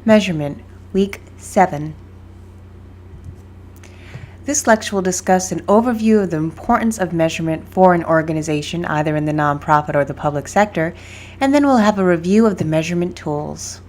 Measurement, Week 7. This lecture will discuss an overview of the importance of measurement for an organization, either in the nonprofit or the public sector, and then we'll have a review of the measurement tools.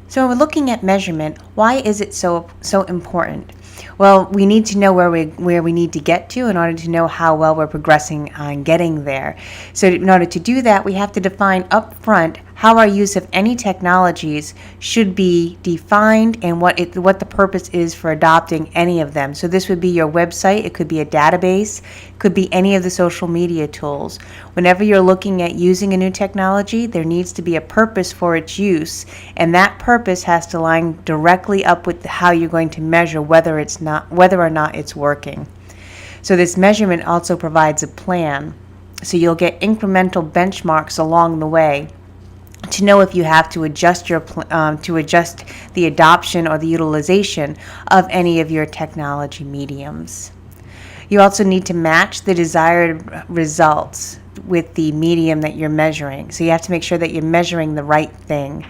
So when we're looking at measurement, why is it so important? Well, we need to know where we need to get to in order to know how well we're progressing on getting there. So in order to do that, we have to define up front how our use of any technologies should be defined and what the purpose is for adopting any of them. So this would be your website, it could be a database, it could be any of the social media tools. Whenever you're looking at using a new technology, there needs to be a purpose for its use, and that purpose has to line directly up with how you're going to measure whether or not it's working. So this measurement also provides a plan. So you'll get incremental benchmarks along the way to know if you have to adjust the adoption or the utilization of any of your technology mediums. You also need to match the desired results with the medium that you're measuring. So you have to make sure that you're measuring the right thing.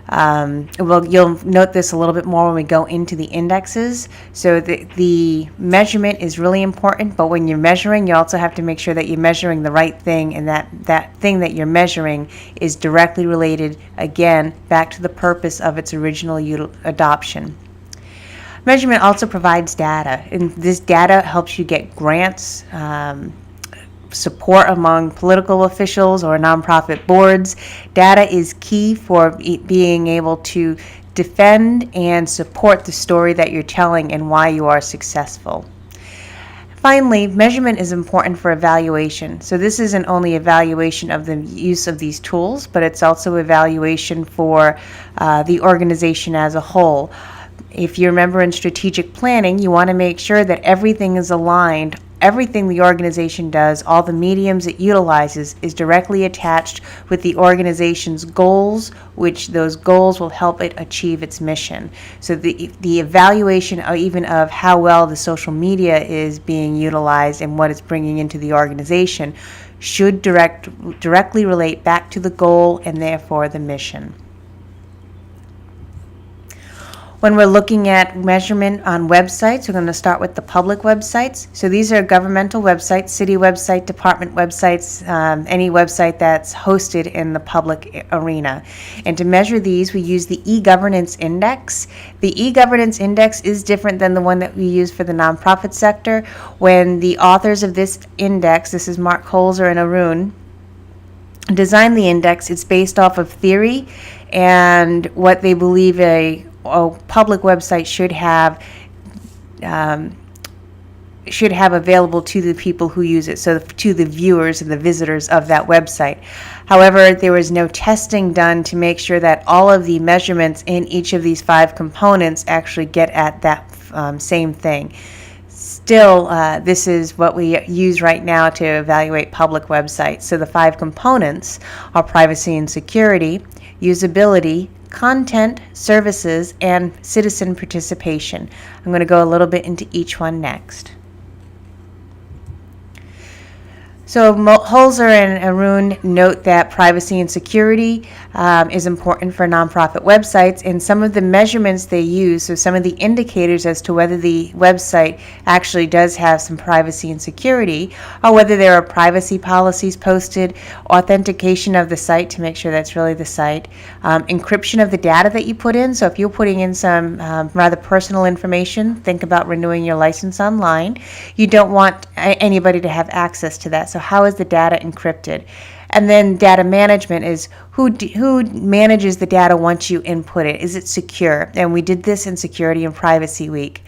You'll note this a little bit more when we go into the indexes. So the measurement is really important, but when you're measuring, you also have to make sure that you're measuring the right thing, and that thing that you're measuring is directly related, again, back to the purpose of its original adoption. Measurement also provides data, and this data helps you get grants, support among political officials or nonprofit boards. Data is key for being able to defend and support the story that you're telling and why you are successful. Finally, measurement is important for evaluation. So this isn't only evaluation of the use of these tools, but it's also evaluation for the organization as a whole. If you remember in strategic planning, you want to make sure that everything is aligned. Everything the organization does, all the mediums it utilizes, is directly attached with the organization's goals, which those goals will help it achieve its mission. So the evaluation of how well the social media is being utilized and what it's bringing into the organization should directly relate back to the goal and therefore the mission. When we're looking at measurement on websites, we're going to start with the public websites. So these are governmental websites, city website, department websites, any website that's hosted in the public arena. And to measure these, we use the e-governance index. The e-governance index is different than the one that we use for the nonprofit sector. When the authors of this index, this is Mark Holzer and Arun, designed the index, it's based off of theory and what they believe a public website should have available to the people who use it, so to the viewers and the visitors of that website. However, there was no testing done to make sure that all of the measurements in each of these 5 components actually get at that same thing. Still, this is what we use right now to evaluate public websites. So the 5 components are privacy and security, usability, content, services, and citizen participation. I'm going to go a little bit into each one next. So Holzer and Arun note that privacy and security is important for nonprofit websites, and some of the measurements they use, so some of the indicators as to whether the website actually does have some privacy and security, or whether there are privacy policies posted, authentication of the site to make sure that's really the site, encryption of the data that you put in. So if you're putting in some rather personal information, think about renewing your license online. You don't want anybody to have access to that. So how is the data encrypted? And then data management is who manages the data once you input it. Is it secure? And we did this in Security and Privacy Week.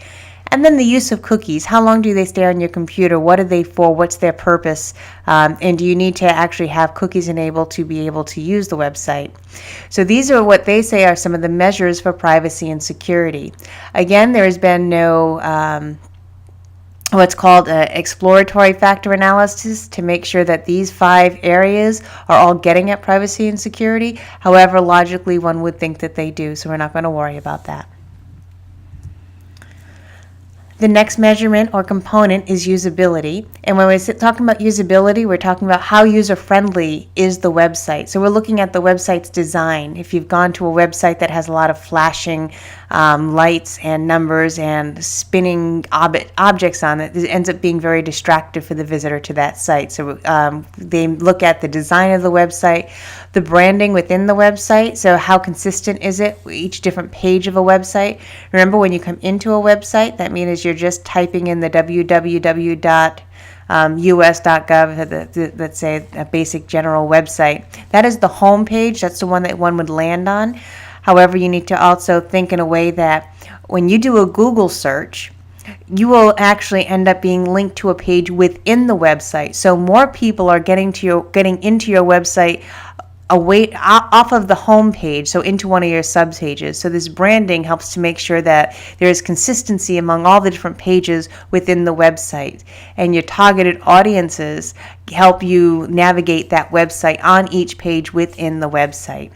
And then the use of cookies. How long do they stay on your computer? What are they for? What's their purpose? And do you need to actually have cookies enabled to be able to use the website? So these are what they say are some of the measures for privacy and security. Again, there has been no what's called exploratory factor analysis to make sure that these 5 areas are all getting at privacy and security. However, logically, one would think that they do, so we're not going to worry about that. The next measurement or component is usability. And when we're talking about usability, we're talking about how user-friendly is the website. So we're looking at the website's design. If you've gone to a website that has a lot of flashing lights and numbers and spinning objects on it, it ends up being very distractive for the visitor to that site. So they look at the design of the website, the branding within the website, so how consistent is it with each different page of a website. Remember, when you come into a website, that means you're just typing in the www.us.gov, let's say a basic general website. That is the home page. That's the one that one would land on. However, you need to also think in a way that when you do a Google search, you will actually end up being linked to a page within the website. So more people are getting into your website off of the home page, so into one of your subpages. So this branding helps to make sure that there is consistency among all the different pages within the website. And your targeted audiences help you navigate that website on each page within the website.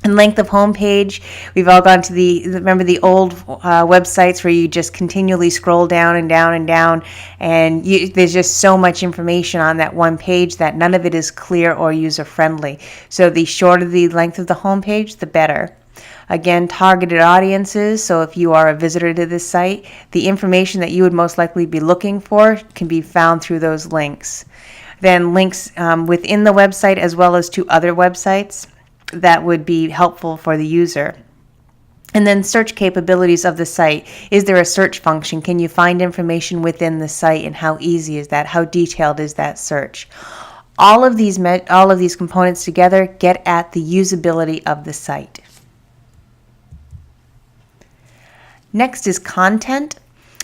And length of home page, we've all gone to remember the old websites where you just continually scroll down and down and down, and there's just so much information on that one page that none of it is clear or user-friendly. So the shorter the length of the home page, the better. Again, targeted audiences, so if you are a visitor to this site, the information that you would most likely be looking for can be found through those links. Then links within the website as well as to other websites that would be helpful for the user. And then search capabilities of the site. Is there a search function? Can you find information within the site, and how easy is that? How detailed is that search? All of these components together get at the usability of the site. Next is content.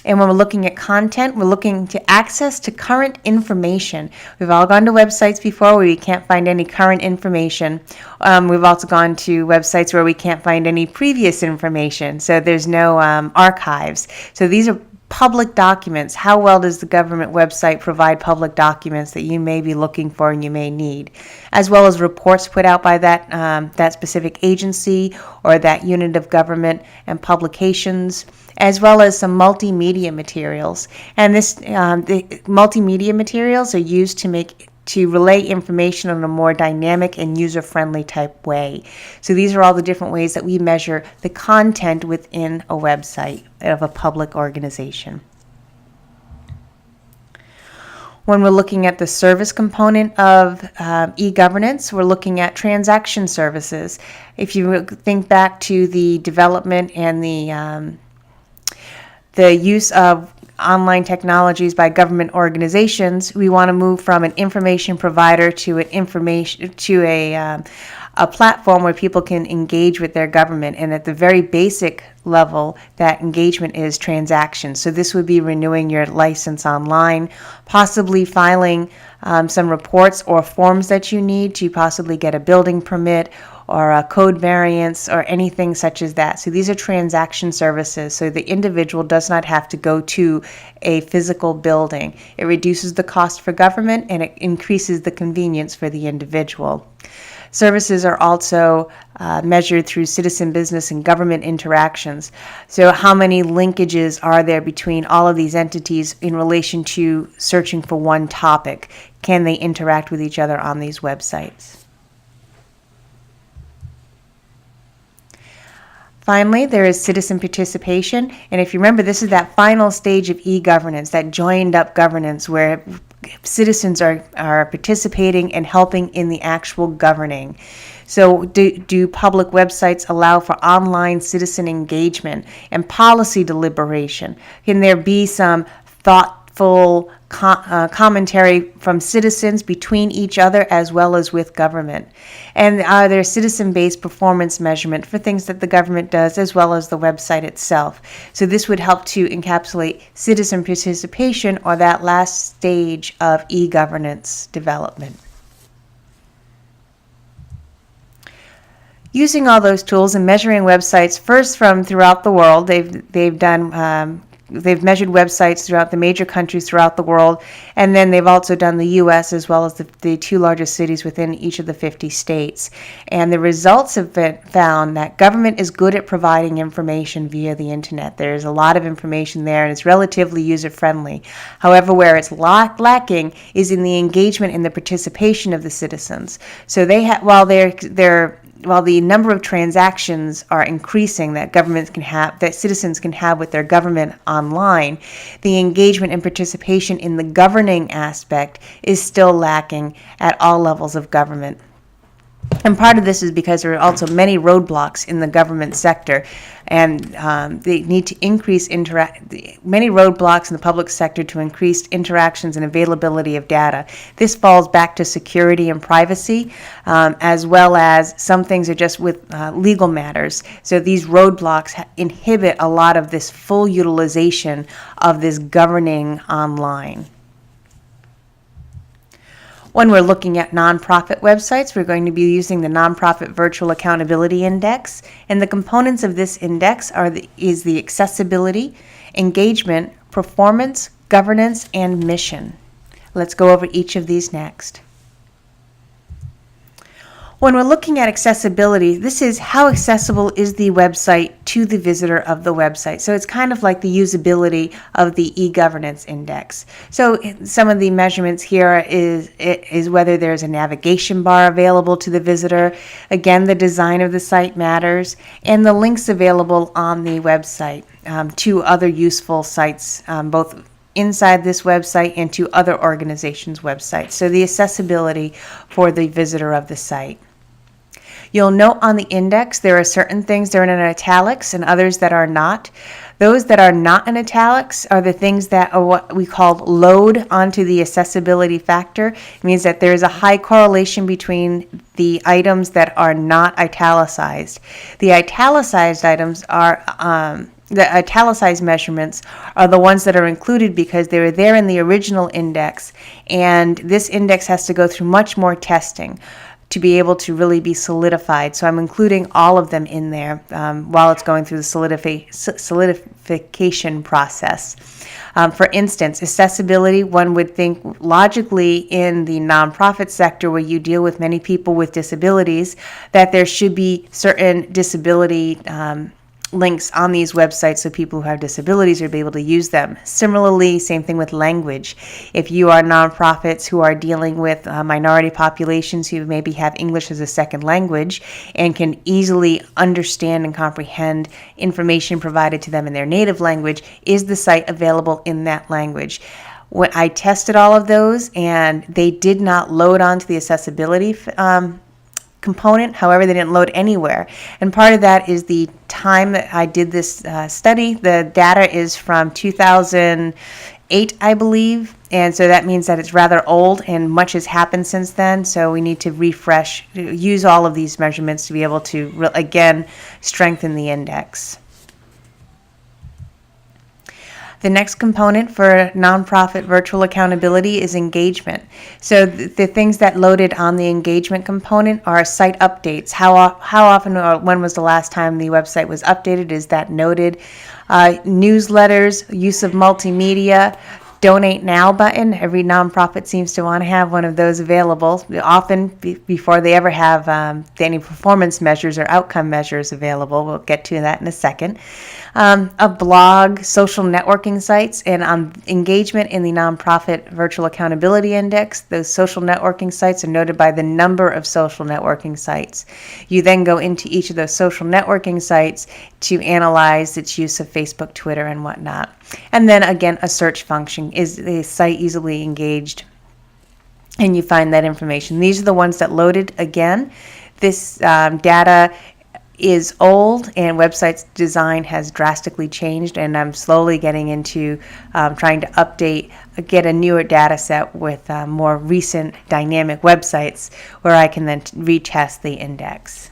And when we're looking at content, we're looking to access to current information. We've all gone to websites before where we can't find any current information. We've also gone to websites where we can't find any previous information. So there's no archives. So these are public documents. How well does the government website provide public documents that you may be looking for and you may need, as well as reports put out by that specific agency or that unit of government, and publications, as well as some multimedia materials. And the multimedia materials are used to relay information in a more dynamic and user-friendly type way. So these are all the different ways that we measure the content within a website of a public organization. When we're looking at the service component of e-governance, we're looking at transaction services. If you think back to the development and the use of online technologies by government organizations, we want to move from an information provider to a platform where people can engage with their government. And at the very basic level, that engagement is transactions. So this would be renewing your license online, possibly filing some reports or forms that you need to possibly get a building permit or a code variance or anything such as that. So these are transaction services, so the individual does not have to go to a physical building. It reduces the cost for government and it increases the convenience for the individual. Services are also measured through citizen, business, and government interactions. So how many linkages are there between all of these entities in relation to searching for one topic? Can they interact with each other on these websites? Finally, there is citizen participation, and if you remember, this is that final stage of e-governance, that joined-up governance where citizens are participating and helping in the actual governing. So do public websites allow for online citizen engagement and policy deliberation? Can there be some thoughtful commentary from citizens between each other as well as with government? And are there citizen-based performance measurement for things that the government does as well as the website itself? So this would help to encapsulate citizen participation, or that last stage of e-governance development. Using all those tools and measuring websites first from throughout the world, they've done they've measured websites throughout the major countries throughout the world, and then they've also done the U.S. as well as the two largest cities within each of the 50 states. And the results have been found that government is good at providing information via the internet. There's a lot of information there, and it's relatively user-friendly. However, where it's lacking is in the engagement and the participation of the citizens. So they while the number of transactions are increasing that citizens can have with their government online, the engagement and participation in the governing aspect is still lacking at all levels of government. And part of this is because there are also many roadblocks in the government sector, and they need to increase many roadblocks in the public sector to increase interactions and availability of data. This falls back to security and privacy, as well as some things are just with legal matters. So these roadblocks inhibit a lot of this full utilization of this governing online. When we're looking at nonprofit websites, we're going to be using the Nonprofit Virtual Accountability Index, and the components of this index is the accessibility, engagement, performance, governance, and mission. Let's go over each of these next. When we're looking at accessibility, this is how accessible is the website to the visitor of the website. So it's kind of like the usability of the e-governance index. So some of the measurements here is whether there's a navigation bar available to the visitor. Again, the design of the site matters, and the links available on the website to other useful sites, both inside this website and to other organizations' websites. So the accessibility for the visitor of the site. You'll note on the index there are certain things that are in italics and others that are not. Those that are not in italics are the things that are what we call load onto the accessibility factor. It means that there is a high correlation between the items that are not italicized. The italicized items are the italicized measurements are the ones that are included because they were there in the original index, and this index has to go through much more testing to be able to really be solidified. So I'm including all of them in there while it's going through the solidification process. For instance, accessibility, one would think logically in the nonprofit sector where you deal with many people with disabilities, that there should be certain disability links on these websites so people who have disabilities will be able to use them. Similarly, same thing with language. If you are nonprofits who are dealing with minority populations who maybe have English as a second language and can easily understand and comprehend information provided to them in their native language, is the site available in that language? When I tested all of those and they did not load onto the accessibility component. However, they didn't load anywhere. And part of that is the time that I did this study. The data is from 2008, I believe. And so that means that it's rather old and much has happened since then. So we need to use all of these measurements to be able to, again, strengthen the index. The next component for nonprofit virtual accountability is engagement. So the things that loaded on the engagement component are site updates. How often or when was the last time the website was updated? Is that noted? Newsletters, use of multimedia, Donate Now button. Every nonprofit seems to want to have one of those available, often before they ever have any performance measures or outcome measures available. We'll get to that in a second. A blog, social networking sites, and engagement in the Nonprofit Virtual Accountability Index. Those social networking sites are noted by the number of social networking sites. You then go into each of those social networking sites to analyze its use of Facebook, Twitter, and whatnot. And then again, a search function. Is the site easily engaged? And you find that information. These are the ones that loaded. Again, this data is old and website's design has drastically changed, and I'm slowly getting into trying to get a newer data set with more recent dynamic websites where I can then retest the index.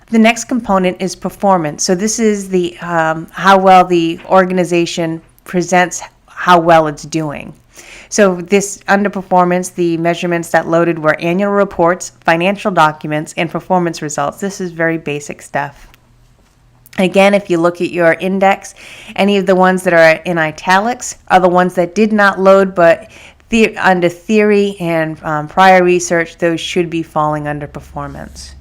The next component is performance. So this is the how well the organization presents how well it's doing. So this underperformance, the measurements that loaded were annual reports, financial documents, and performance results. This is very basic stuff. Again, if you look at your index, any of the ones that are in italics are the ones that did not load, but under theory and prior research, those should be falling under performance.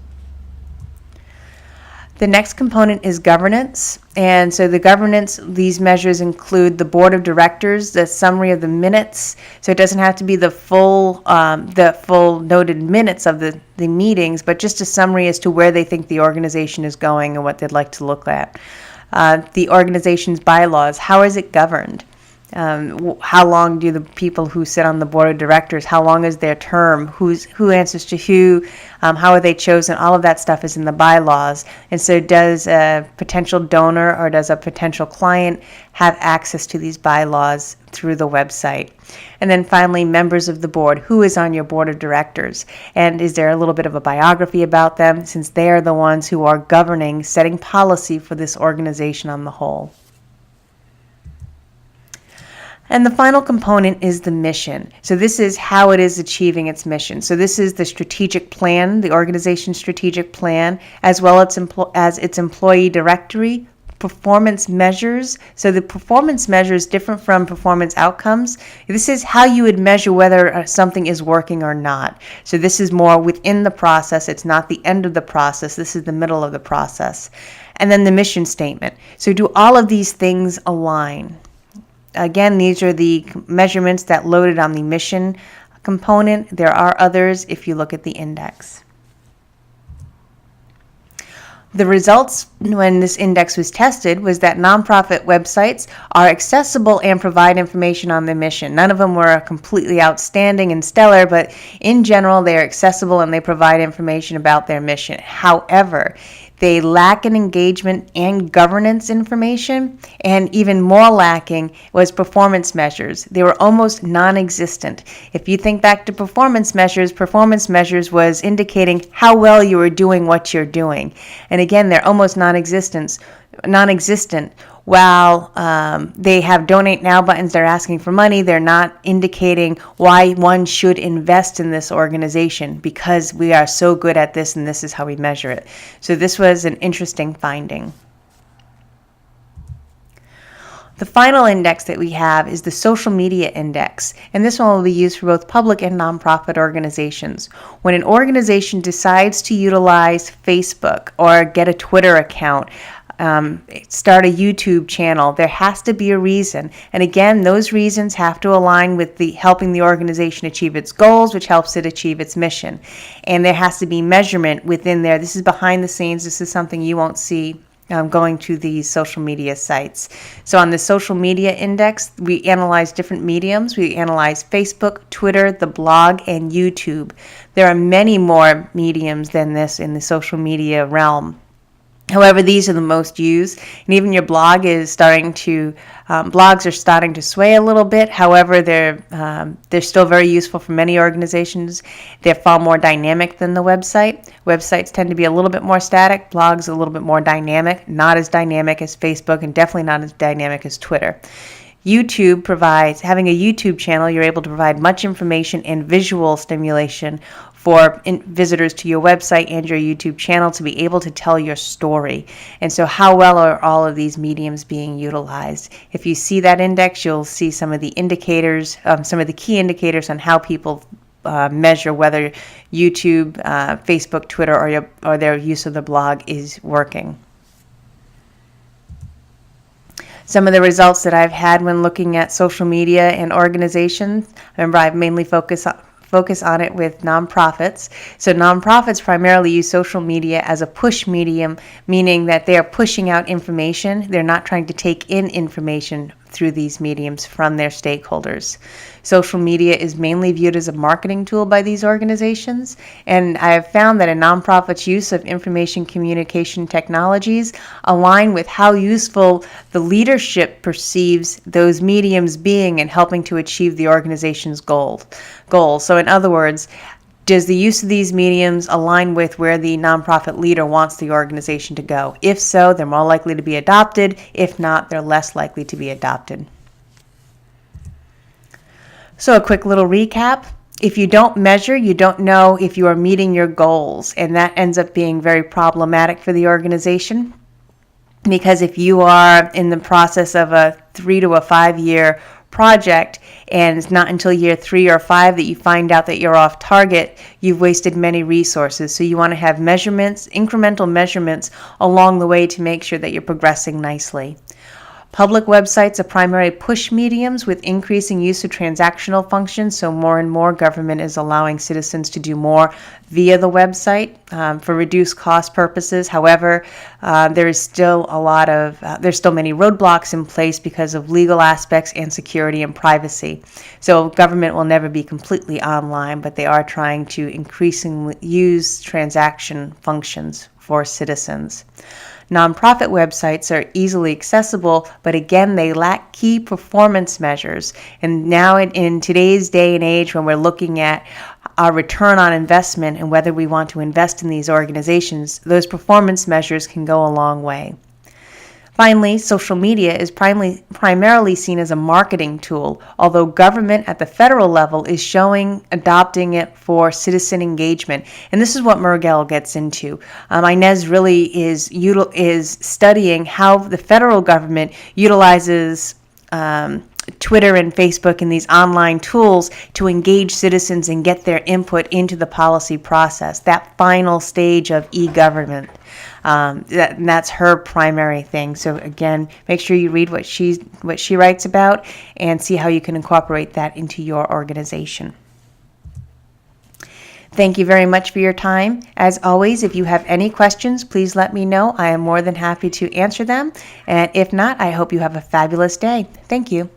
The next component is governance. And so the governance, these measures include the board of directors, the summary of the minutes. So it doesn't have to be the full noted minutes of the meetings, but just a summary as to where they think the organization is going and what they'd like to look at. The organization's bylaws, how is it governed? How long do the people who sit on the board of directors, how long is their term, who answers to who, how are they chosen, all of that stuff is in the bylaws. And so does a potential donor or does a potential client have access to these bylaws through the website? And then finally, members of the board, who is on your board of directors? And is there a little bit of a biography about them, since they are the ones who are governing, setting policy for this organization on the whole? And the final component is the mission. So this is how it is achieving its mission. So this is the strategic plan, the organization's strategic plan, as well as its employee directory, performance measures. So the performance measures different from performance outcomes. This is how you would measure whether something is working or not. So this is more within the process. It's not the end of the process. This is the middle of the process. And then the mission statement. So do all of these things align? Again, these are the measurements that loaded on the mission component. There are others if you look at the index. The results when this index was tested was that nonprofit websites are accessible and provide information on the mission. None of them were completely outstanding and stellar, but in general, they're accessible and they provide information about their mission. However, they lack in engagement and governance information, and even more lacking was performance measures. They were almost non-existent. If you think back to performance measures was indicating how well you were doing what you're doing. And again, they're almost non-existent. While they have donate now buttons, they're asking for money, they're not indicating why one should invest in this organization, because we are so good at this and this is how we measure it. So this was an interesting finding. The final index that we have is the social media index, and this one will be used for both public and nonprofit organizations. When an organization decides to utilize Facebook or get a Twitter account, start a YouTube channel, there has to be a reason. And again, those reasons have to align with helping the organization achieve its goals, which helps it achieve its mission. And there has to be measurement within there. This is behind the scenes. This is something you won't see going to these social media sites. So on the social media index, we analyze different mediums. We analyze Facebook, Twitter, the blog, and YouTube. There are many more mediums than this in the social media realm. However, these are the most used, and even your blog is blogs are starting to sway a little bit. However, they're still very useful for many organizations. They're far more dynamic than the website. Websites tend to be a little bit more static. Blogs a little bit more dynamic, not as dynamic as Facebook, and definitely not as dynamic as Twitter. YouTube provides, having a YouTube channel, you're able to provide much information and visual stimulation for visitors to your website and your YouTube channel to be able to tell your story. And so how well are all of these mediums being utilized? If you see that index, you'll see some of the indicators, some of the key indicators on how people measure whether YouTube, Facebook, Twitter, or their use of the blog is working. Some of the results that I've had when looking at social media and organizations, remember I've mainly focused on it with nonprofits. So nonprofits primarily use social media as a push medium, meaning that they are pushing out information. They're not trying to take in information through these mediums from their stakeholders. Social media is mainly viewed as a marketing tool by these organizations, and I have found that a nonprofit's use of information communication technologies align with how useful the leadership perceives those mediums being in helping to achieve the organization's goals. So in other words, does the use of these mediums align with where the nonprofit leader wants the organization to go? If so, they're more likely to be adopted. If not, they're less likely to be adopted. So a quick little recap. If you don't measure, you don't know if you are meeting your goals, and that ends up being very problematic for the organization. Because if you are in the process of a 3 to 5 year project and it's not until year 3 or 5 that you find out that you're off target, you've wasted many resources. So you want to have measurements, incremental measurements along the way to make sure that you're progressing nicely. Public websites are primary push mediums with increasing use of transactional functions, so more and more government is allowing citizens to do more via the website for reduced cost purposes. However, there's still many roadblocks in place because of legal aspects and security and privacy. So government will never be completely online, but they are trying to increasingly use transaction functions for citizens. Nonprofit websites are easily accessible, but again, they lack key performance measures. And now in today's day and age, when we're looking at our return on investment and whether we want to invest in these organizations, those performance measures can go a long way. Finally, social media is primarily seen as a marketing tool, although government at the federal level is adopting it for citizen engagement. And this is what Murgel gets into. Inez really is studying how the federal government utilizes Twitter and Facebook and these online tools to engage citizens and get their input into the policy process, that final stage of e-government. That's her primary thing. So again, make sure you read what she writes about and see how you can incorporate that into your organization. Thank you very much for your time. As always, if you have any questions, please let me know. I am more than happy to answer them. And if not, I hope you have a fabulous day. Thank you.